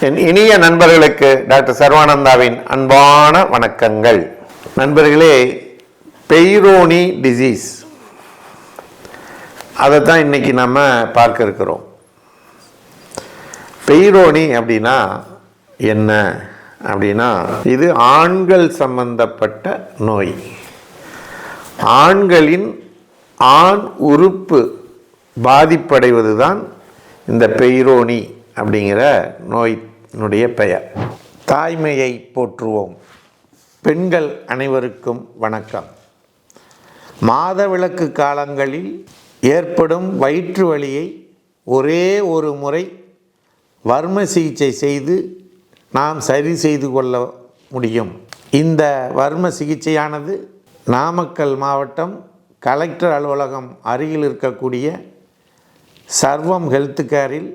என் இனிய நண்பர்களுக்கு டாக்டர் சர்வானந்தாவின் அன்பான வணக்கங்கள். நண்பர்களே, பெய்ரோனி டிசீஸ் அதை தான் இன்னைக்கு நம்ம பார்க்க இருக்கிறோம். பெய்ரோனி அப்படின்னா என்ன அப்படின்னா, இது ஆண்கள் சம்பந்தப்பட்ட நோய். ஆண்களின் ஆண் உறுப்பு பாதிப்படைவது தான் இந்த பெய்ரோனி அப்படிங்கிற நோயினுடைய பெயர். தாய்மையை போற்றுவோம். பெண்கள் அனைவருக்கும் வணக்கம். மாதவிலக்கு காலங்களில் ஏற்படும் வயிற்று வலியை ஒரே ஒரு முறை வர்ம சிகிச்சை செய்து நாம் சரி செய்து கொள்ள முடியும். இந்த வர்ம சிகிச்சையானது நாமக்கல் மாவட்டம் கலெக்டர் அலுவலகம் அருகில் இருக்கக்கூடிய சர்வம் ஹெல்த் கேரில்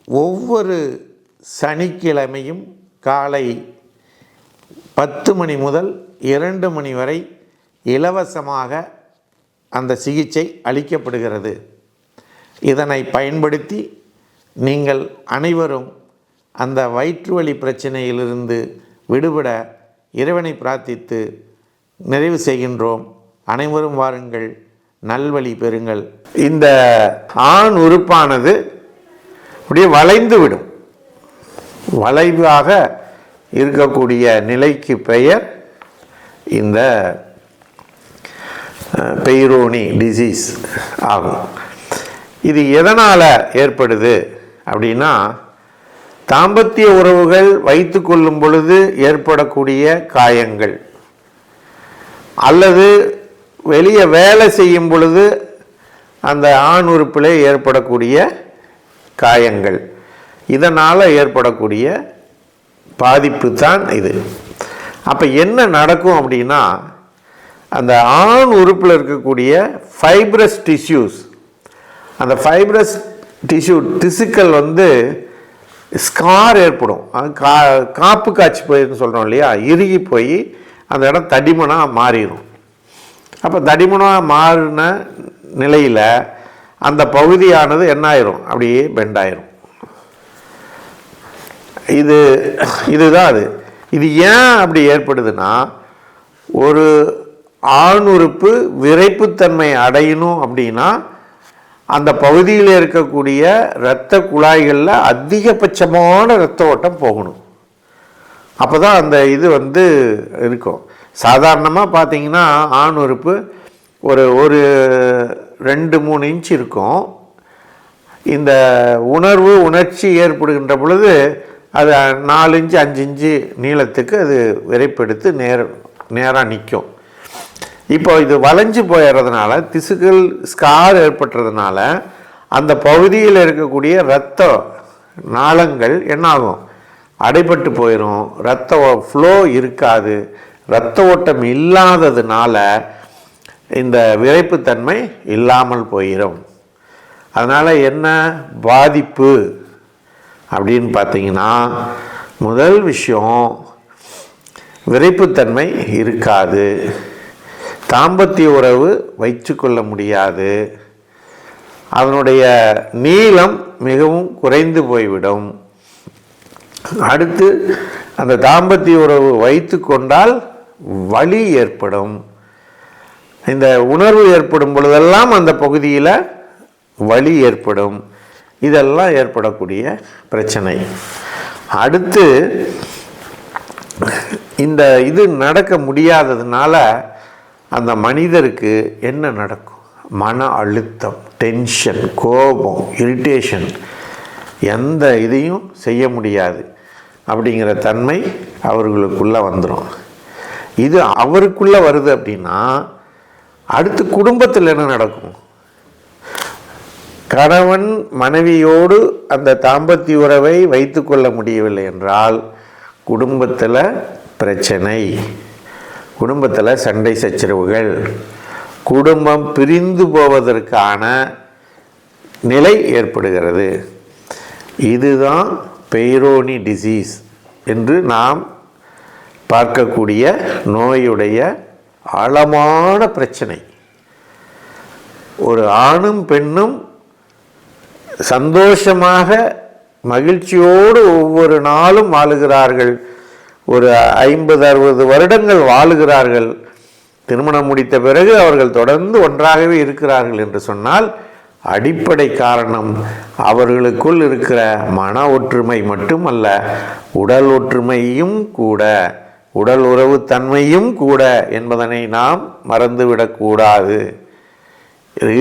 ஒவ்வொரு சனிக்கிழமையும் காலை 10 மணி முதல் 2 மணி வரை இலவசமாக அந்த சிகிச்சை அளிக்கப்படுகிறது. இதனை பயன்படுத்தி நீங்கள் அனைவரும் அந்த வயிற்றுவலி பிரச்சனையிலிருந்து விடுபட இறைவனை பிரார்த்தித்து நிறைவு செய்கின்றோம். அனைவரும் வாருங்கள், நல்வழி பெறுங்கள். இந்த ஆண் உறுப்பானது அப்படியே வளைந்து விடும். வளைவாக இருக்கக்கூடிய நிலைக்கு பெயர் இந்த பெய்ரோனி டிசீஸ் ஆகும். இது எதனால் ஏற்படுது அப்படின்னா, தாம்பத்திய உறவுகள் வைத்து கொள்ளும் பொழுது ஏற்படக்கூடிய காயங்கள், அல்லது வெளியே வேலை செய்யும் பொழுது அந்த ஆண் உறுப்பில் ஏற்படக்கூடிய காயங்கள், இதனால் ஏற்படக்கூடிய பாதிப்பு தான் இது. அப்போ என்ன நடக்கும் அப்படின்னா, அந்த ஆண் உறுப்பில் இருக்கக்கூடிய ஃபைப்ரஸ் டிஷ்யூஸ், அந்த ஃபைப்ரஸ் திசுக்கள் ஸ்கார் ஏற்படும். காப்பு காய்ச்சி போயின்னு சொல்கிறோம் இல்லையா, இறுகி போய் அந்த இடம் தடிமனாக மாறிடும். அப்போ தடிமனாக மாறின நிலையில் அந்த பகுதியானது என்ன ஆயிரும், அப்படியே பெண்டாயிரும். இதுதான் அது. இது ஏன் அப்படி ஏற்படுதுன்னா, ஒரு ஆண் உறுப்பு விரைப்புத்தன்மை அடையணும் அப்படின்னா அந்த பகுதியில் இருக்கக்கூடிய இரத்த குழாய்களில் அதிகபட்சமான இரத்த ஓட்டம் போகணும். அப்போ தான் அந்த இது இருக்கும். சாதாரணமாக பார்த்தீங்கன்னா ஆண் உறுப்பு ஒரு 2-3 இன்ச் இருக்கும். இந்த உணர்ச்சி ஏற்படுகின்ற பொழுது அது 4 இன்ச்சு 5 இன்ச்சு நீளத்துக்கு அது விரைப்பெடுத்து நேராக நிற்கும். இப்போ இது வளைஞ்சு போயிடுறதுனால, திசுக்கள் ஸ்கார் ஏற்பட்டுறதுனால அந்த பகுதியில் இருக்கக்கூடிய இரத்த நாளங்கள் என்னாகும், அடைபட்டு போயிடும். இரத்த ஃப்ளோ இருக்காது. இரத்த ஓட்டம் இல்லாததுனால இந்த விரைப்புத்தன்மை இல்லாமல் போயிடும். அதனால் என்ன பாதிப்பு அப்படின்னு பார்த்தீங்கன்னா, முதல் விஷயம், விரைப்புத்தன்மை இருக்காது, தாம்பத்திய உறவு வைத்து கொள்ள முடியாது, அதனுடைய நீளம் மிகவும் குறைந்து போய்விடும். அடுத்து அந்த தாம்பத்திய உறவு வைத்து கொண்டால் வலி ஏற்படும். இந்த உணர்வு ஏற்படும் பொழுதெல்லாம் அந்த பகுதியில் வலி ஏற்படும். இதெல்லாம் ஏற்படக்கூடிய பிரச்சனை. அடுத்து இந்த இது நடக்க முடியாததுனால அந்த மனிதருக்கு என்ன நடக்கும், மன அழுத்தம், டென்ஷன், கோபம், இரிட்டேஷன், எந்த இதையும் செய்ய முடியாது அப்படிங்கிற தன்மை அவர்களுக்குள்ளே வந்துடும். இது அவருக்குள்ளே வருது அப்படின்னா அடுத்து குடும்பத்தில் என்ன நடக்கும்? கணவன் மனைவியோடு அந்த தாம்பத்திய உறவை வைத்து கொள்ள முடியவில்லை என்றால் குடும்பத்தில் பிரச்சனை, குடும்பத்தில் சண்டை சச்சரவுகள், குடும்பம் பிரிந்து போவதற்கான நிலை ஏற்படுகிறது. இதுதான் பெய்ரோனி டிசீஸ் என்று நாம் பார்க்கக்கூடிய நோயுடைய ஆழமான பிரச்சனை. ஒரு ஆணும் பெண்ணும் சந்தோஷமாக மகிழ்ச்சியோடு ஒவ்வொரு நாளும் வாழுகிறார்கள். ஒரு 50-60 வருடங்கள் வாழுகிறார்கள். திருமணம் முடித்த பிறகு அவர்கள் தொடர்ந்து ஒன்றாகவே இருக்கிறார்கள் என்று சொன்னால் அடிப்படை காரணம் அவர்களுக்குள் இருக்கிற மன ஒற்றுமை மட்டுமல்ல, உடல் ஒற்றுமையும் கூட, உடல் உறவு தன்மையும் கூட என்பதனை நாம் மறந்துவிடக்கூடாது.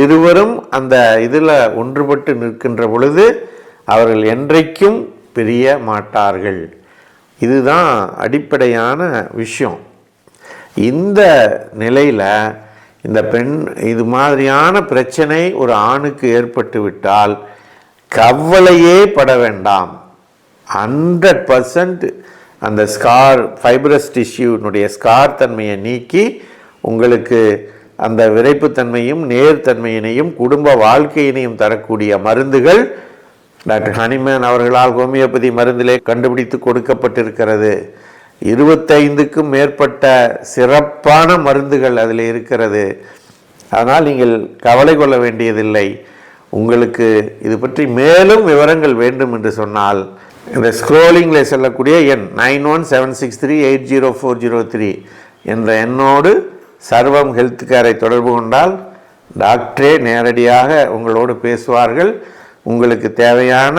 இருவரும் அந்த இதில் ஒன்றுபட்டு நிற்கின்ற பொழுது அவர்கள் என்றைக்கும் பிரிய மாட்டார்கள். இதுதான் அடிப்படையான விஷயம். இந்த நிலையில் இந்த பெண் இது மாதிரியான பிரச்சனை ஒரு ஆணுக்கு ஏற்பட்டு விட்டால் கவலையே பட வேண்டாம். 100% அந்த ஸ்கார் ஃபைப்ரஸ் டிஷ்யூனுடைய ஸ்கார் தன்மையை நீக்கி உங்களுக்கு அந்த விரைப்புத்தன்மையும் நேர்த்தன்மையினையும் குடும்ப வாழ்க்கையினையும் தரக்கூடிய மருந்துகள் டாக்டர் ஹனிமேன் அவர்களால் ஹோமியோபதி மருந்திலே கண்டுபிடித்து கொடுக்கப்பட்டிருக்கிறது. 25க்கும் மேற்பட்ட சிறப்பான மருந்துகள் அதில் இருக்கிறது. அதனால் நீங்கள் கவலை கொள்ள வேண்டியதில்லை. உங்களுக்கு இது பற்றி மேலும் விவரங்கள் வேண்டும் என்று சொன்னால் இந்த ஸ்க்ரோலிங்கில் செல்லக்கூடிய எண் 9176380403 என்ற எண்ணோடு சர்வம் ஹெல்த் கேரை தொடர்பு கொண்டால் டாக்டரே நேரடியாக உங்களோடு பேசுவார்கள். உங்களுக்கு தேவையான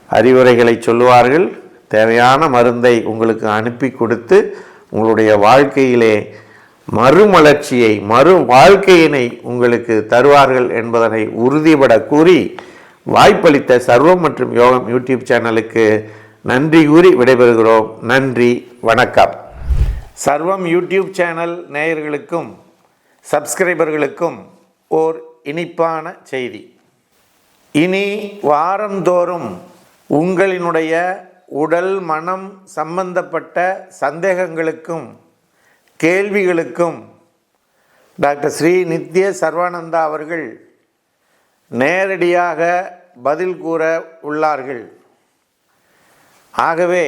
அறிவுரைகளை சொல்லுவார்கள். தேவையான மருந்தை உங்களுக்கு அனுப்பி கொடுத்து உங்களுடைய வாழ்க்கையிலே மறுமலர்ச்சியை, மறு வாழ்க்கையினை உங்களுக்கு தருவார்கள் என்பதனை உறுதிபட கூறி வாய்ப்பளித்த சர்வம் மற்றும் யோகம் யூடியூப் சேனலுக்கு நன்றி கூறி விடைபெறுகிறோம். நன்றி, வணக்கம். சர்வம் யூடியூப் சேனல் நேயர்களுக்கும் சப்ஸ்கிரைபர்களுக்கும் ஓர் இனிப்பான செய்தி. இனி வாரந்தோறும் உங்களினுடைய உடல் மனம் சம்பந்தப்பட்ட சந்தேகங்களுக்கும் கேள்விகளுக்கும் டாக்டர் ஸ்ரீ நித்ய சர்வானந்தா அவர்கள் நேரடியாக பதில் கூற உள்ளார்கள். ஆகவே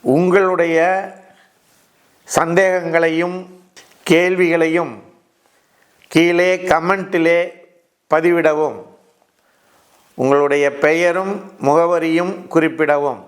உங்களுடைய சந்தேகங்களையும் கேள்விகளையும் கீழே கமெண்டிலே பதிவிடவும், உங்களுடைய பெயரும் முகவரியும் குறிப்பிடவும்.